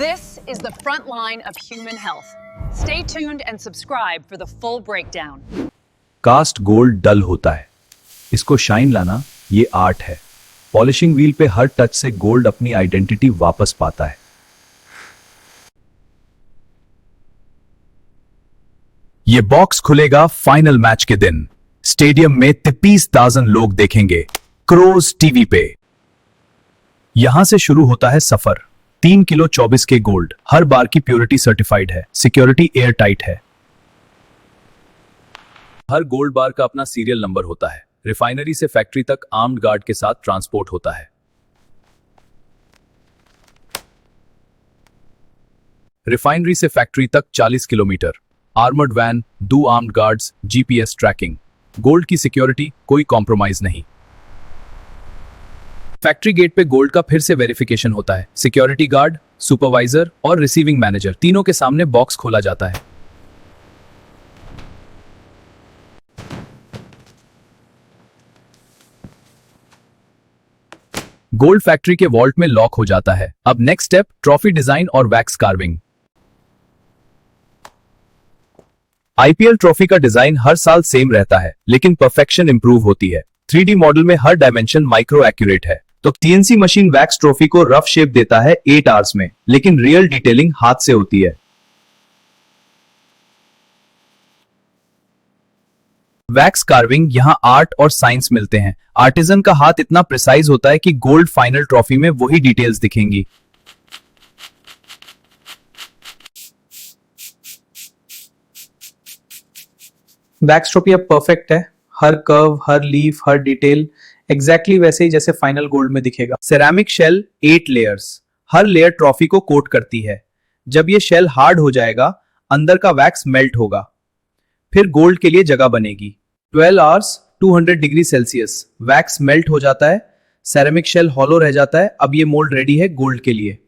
This is the front line of human health. Stay tuned and subscribe for the full breakdown. Cast gold dull होता है, इसको shine लाना ये art है। Polishing wheel पे हर touch से गोल्ड अपनी आइडेंटिटी वापस पाता है। ये बॉक्स खुलेगा फाइनल मैच के दिन। स्टेडियम में 30,000 लोग देखेंगे, क्रोज टीवी पे। यहां से शुरू होता है सफर। 3 किलो 24 के गोल्ड, हर बार की प्योरिटी सर्टिफाइड है, सिक्योरिटी एयर टाइट है। हर गोल्ड बार का अपना सीरियल नंबर होता है। रिफाइनरी से फैक्ट्री तक आर्म्ड गार्ड के साथ ट्रांसपोर्ट होता है। रिफाइनरी से फैक्ट्री तक 40 kilometre, armoured van, 2 armed guards, GPS tracking. Gold की सिक्योरिटी कोई कॉम्प्रोमाइज नहीं। फैक्ट्री गेट पे गोल्ड का फिर से वेरिफिकेशन होता है। सिक्योरिटी गार्ड, सुपरवाइजर और रिसीविंग मैनेजर तीनों के सामने बॉक्स खोला जाता है। गोल्ड फैक्ट्री के वॉल्ट में लॉक हो जाता है। अब नेक्स्ट स्टेप, ट्रॉफी डिजाइन और वैक्स कार्विंग। आईपीएल ट्रॉफी का डिजाइन हर साल सेम रहता है, लेकिन परफेक्शन इंप्रूव होती है। 3D मॉडल में हर डायमेंशन माइक्रो एक्यूरेट है। तो टीएनसी मशीन वैक्स ट्रॉफी को रफ शेप देता है 8 आवर्स में, लेकिन रियल डिटेलिंग हाथ से होती है। वैक्स कार्विंग, यहां आर्ट और साइंस मिलते हैं। आर्टिजन का हाथ इतना प्रिसाइज होता है कि गोल्ड फाइनल ट्रॉफी में वही डिटेल्स दिखेंगी। वैक्स ट्रॉफी अब परफेक्ट है। हर कर्व, हर लीफ, हर डिटेल एग्जैक्टली वैसे ही जैसे फाइनल गोल्ड में दिखेगा। सेरामिक शेल 8 लेयर्स, हर लेयर ट्रॉफी को कोट करती है। जब ये शेल हार्ड हो जाएगा, अंदर का वैक्स मेल्ट होगा, फिर गोल्ड के लिए जगह बनेगी। 12 hours 200 degree Celsius, wax melt हो जाता है, सेरामिक शेल हॉलो रह जाता है। अब ये मोल्ड रेडी है गोल्ड के लिए।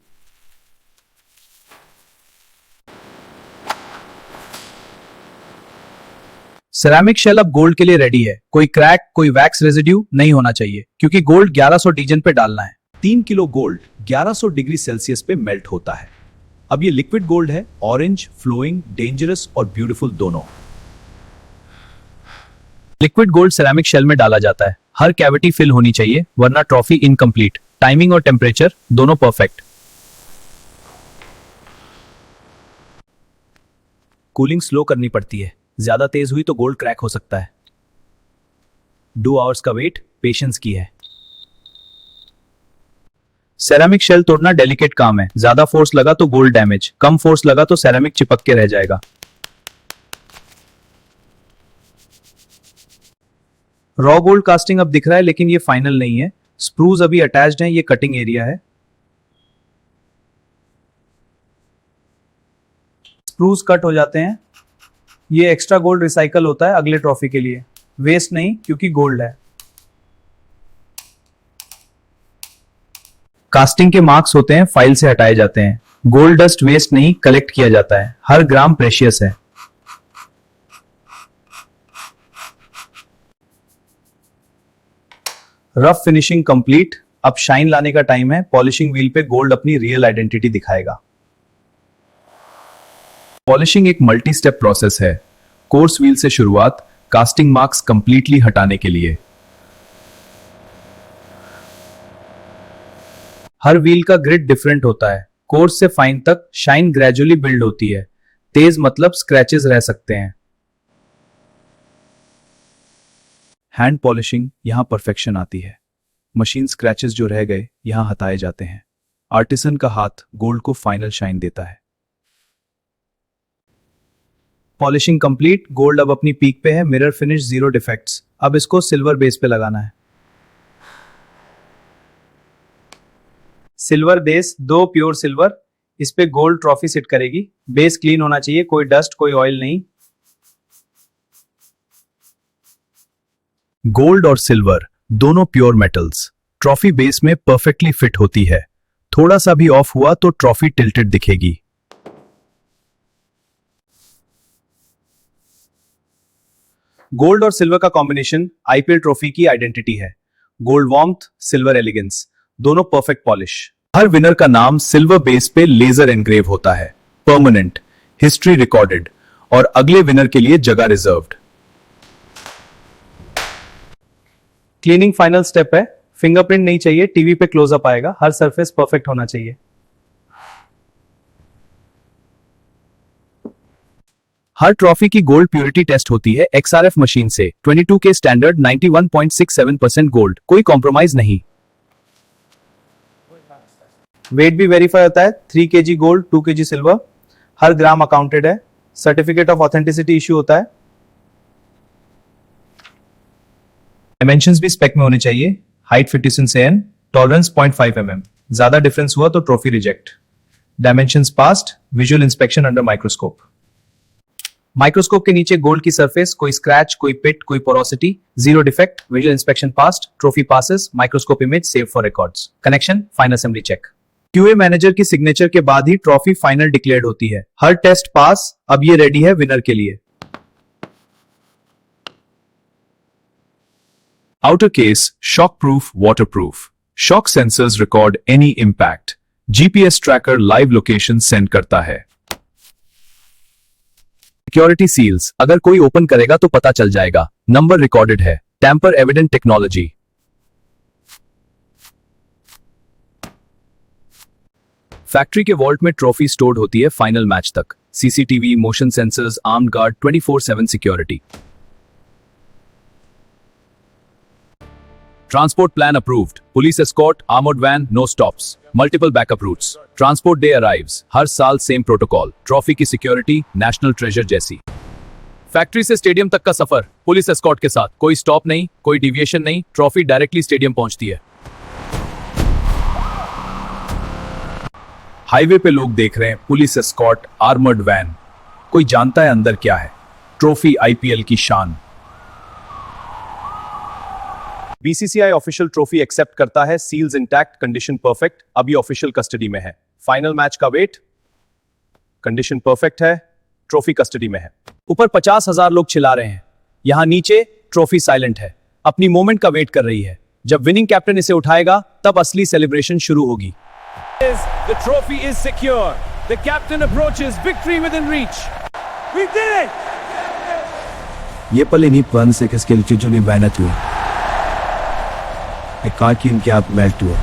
सेरामिक शेल अब गोल्ड के लिए रेडी है। कोई क्रैक, कोई वैक्स रेजिड्यू नहीं होना चाहिए, क्योंकि गोल्ड 1100 डीजन पे डालना है। 3 किलो गोल्ड 1100 डिग्री सेल्सियस पे मेल्ट होता है। अब ये लिक्विड गोल्ड है, ऑरेंज, फ्लोइंग, डेंजरस और ब्यूटीफुल दोनों। लिक्विड गोल्ड सेरामिक शेल में डाला जाता है। हर कैविटी फिल होनी चाहिए, वरना ट्रॉफी इनकम्प्लीट। टाइमिंग और टेम्परेचर दोनों परफेक्ट। कूलिंग स्लो करनी पड़ती है, ज्यादा तेज हुई तो गोल्ड क्रैक हो सकता है। 2 आवर्स का वेट पेशेंस की है। सेरामिक शेल तोड़ना डेलिकेट काम है। ज्यादा फोर्स लगा तो गोल्ड डैमेज, कम फोर्स लगा तो सेरामिक चिपक के रह जाएगा। रॉ गोल्ड कास्टिंग अब दिख रहा है, लेकिन ये फाइनल नहीं है। स्प्रूज अभी अटैच्ड हैं, ये कटिंग एरिया है। स्प्रूज कट हो जाते हैं। ये एक्स्ट्रा गोल्ड रिसाइकल होता है अगले ट्रॉफी के लिए। वेस्ट नहीं, क्योंकि गोल्ड है। कास्टिंग के मार्क्स होते हैं, फाइल से हटाए जाते हैं। गोल्ड डस्ट वेस्ट नहीं, कलेक्ट किया जाता है। हर ग्राम प्रेशियस है। Rough finishing complete. अब शाइन लाने का टाइम है। पॉलिशिंग व्हील पे गोल्ड अपनी रियल आइडेंटिटी दिखाएगा। पॉलिशिंग एक मल्टी स्टेप प्रोसेस है। कोर्स व्हील से शुरुआत, कास्टिंग मार्क्स कंप्लीटली हटाने के लिए। हर व्हील का ग्रिड डिफरेंट होता है। कोर्स से फाइन तक शाइन ग्रेजुअली बिल्ड होती है। तेज मतलब स्क्रैचेस रह सकते हैं। हैंड पॉलिशिंग, यहां परफेक्शन आती है। मशीन स्क्रैचेस जो रह गए यहां हटाए जाते हैं। आर्टिसन का हाथ गोल्ड को फाइनल शाइन देता है। Polishing complete. गोल्ड अब अपनी पीक पे है। Mirror finish, 0 defects. अब इसको सिल्वर बेस पे लगाना है। Silver base, 2 pure silver. इस पे गोल्ड ट्रॉफी सिट करेगी। बेस क्लीन होना चाहिए, कोई डस्ट, कोई ऑयल नहीं। गोल्ड और सिल्वर दोनों प्योर मेटल्स। ट्रॉफी बेस में परफेक्टली फिट होती है। थोड़ा सा भी ऑफ हुआ तो ट्रॉफी टिल्टेड दिखेगी। गोल्ड और सिल्वर का कॉम्बिनेशन आईपीएल ट्रॉफी की आइडेंटिटी है। गोल्ड वार्मथ, सिल्वर एलिगेंस, दोनों परफेक्ट पॉलिश। हर विनर का नाम सिल्वर बेस पे लेजर एनग्रेव होता है, परमानेंट, हिस्ट्री रिकॉर्डेड और अगले विनर के लिए जगह रिजर्व्ड। क्लीनिंग फाइनल स्टेप है। फिंगरप्रिंट नहीं चाहिए, टीवी पे क्लोजअप आएगा, हर सरफेस परफेक्ट होना चाहिए। हर ट्रॉफी की गोल्ड प्योरिटी टेस्ट होती है XRF मशीन से, 22 के स्टैंडर्ड 91.67% गोल्ड, कोई कॉम्प्रोमाइज नहीं। वेट भी वेरीफाई होता है, 3 kg गोल्ड, 2 kg सिल्वर, हर ग्राम अकाउंटेड है। सर्टिफिकेट ऑफ ऑथेंटिसिटी इश्यू होता है। डायमेंशंस भी स्पेक में होने चाहिए, हाइट 56 cm, टॉलरेंस 0.5 mm, ज्यादा डिफरेंस हुआ तो trophy reject. Dimensions passed, visual inspection under microscope. Microscope के नीचे गोल्ड की सरफेस, कोई स्क्रैच, कोई पिट, कोई porosity, zero defect, visual inspection passed, trophy passes, microscope image save for records. Connection, final assembly check. QA manager की signature के बाद ही trophy final declared होती है। हर टेस्ट पास, अब ये रेडी है विनर के लिए। Outer case, shock-proof, waterproof. Shock sensors record any impact. GPS tracker live location send करता है। Security seals, अगर कोई ओपन करेगा तो पता चल जाएगा, नंबर रिकॉर्डेड है। Tamper evident technology. फैक्ट्री के वॉल्ट में ट्रॉफी स्टोर्ड होती है फाइनल मैच तक। CCTV, motion sensors, armed guard, 24/7 security. Transport plan approved. Police escort, armored van, no stops. Multiple backup routes. Transport day arrives. हर साल same protocol. Trophy की security, national treasure जैसी। Factory से stadium तक का सफर, police escort के साथ, कोई stop नहीं, कोई डिविएशन नहीं, ट्रॉफी डायरेक्टली स्टेडियम पहुंचती है। हाईवे पे लोग देख रहे हैं, पुलिस एस्कॉर्ट, आर्मर्ड वैन। कोई जानता है अंदर क्या है? ट्रॉफी IPL की शान। BCCI ऑफिशियल ट्रॉफी एक्सेप्ट करता है, सील्स इंटैक्ट, कंडीशन परफेक्ट, अभी ऑफिशियल कस्टडी में है। फाइनल मैच का वेट, कंडीशन परफेक्ट है, ट्रॉफी कस्टडी में है। ऊपर 50,000 लोग चिल्ला रहे हैं, यहां नीचे ट्रॉफी साइलेंट है, अपनी मोमेंट का वेट कर रही है। जब विनिंग कैप्टन इसे उठाएगा तब असली सेलिब्रेशन शुरू होगी। The trophy is secure. The captain approaches victory within reach. We did it! ये पल इन्हीं पुराने से किसके लिए जो मेहनत हुई। I can't keep up melt हुआ।